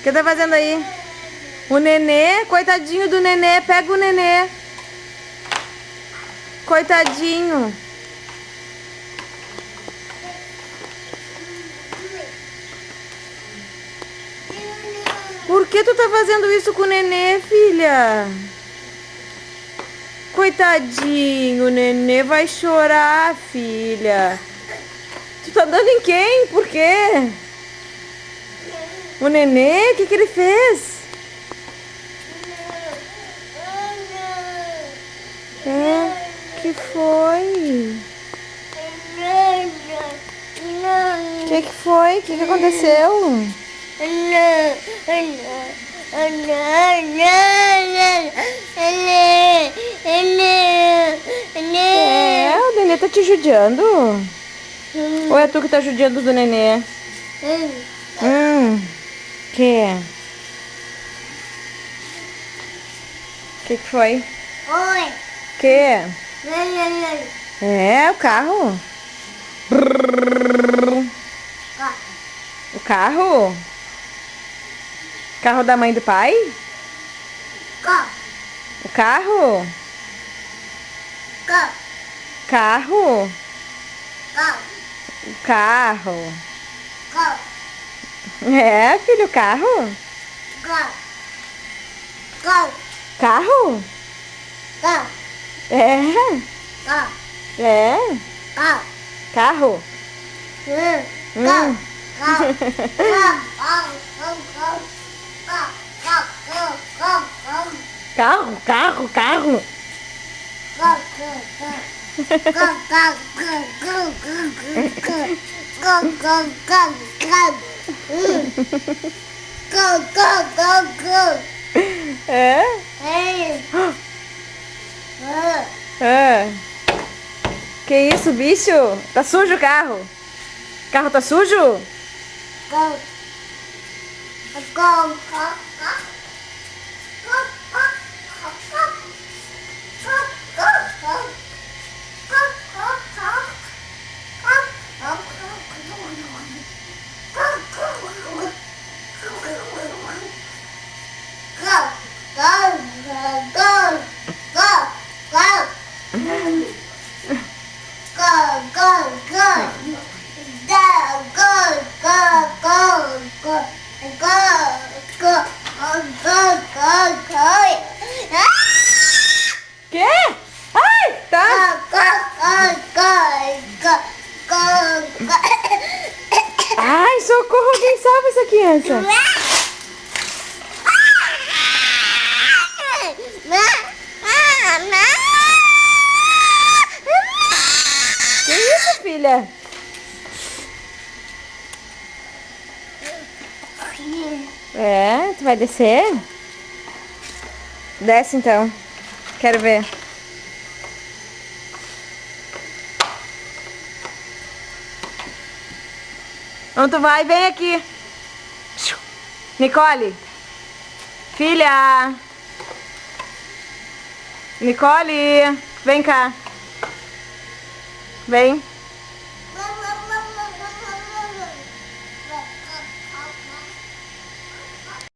que tá fazendo aí? O nenê, coitadinho do nenê, pega o nenê. Coitadinho. Por que tu tá fazendo isso com o nenê, filha? Coitadinho, o nenê vai chorar, filha. Tu tá dando em quem? Por quê? O nenê? O que que ele fez? É, que foi? O que que foi? O que que aconteceu? É, o nenê tá te judiando? Ou é tu que tá judiando do nenê? Que? Que foi? Oi. Que? É, o carro. O carro? Carro da mãe e do pai? O carro? Carro? O carro. É, filho, carro? Carro? É. É. Carro? Carro, carro, carro. É? É. Que isso, bicho? Tá sujo o carro? O carro tá sujo? Quê? Ai, tá. Ai, socorro, alguém salva essa criança. Que isso, filha? É, tu vai descer? Desce então. Quero ver. Onde tu vai? Vem aqui. Nicole. Filha. Nicole. Vem cá. Vem.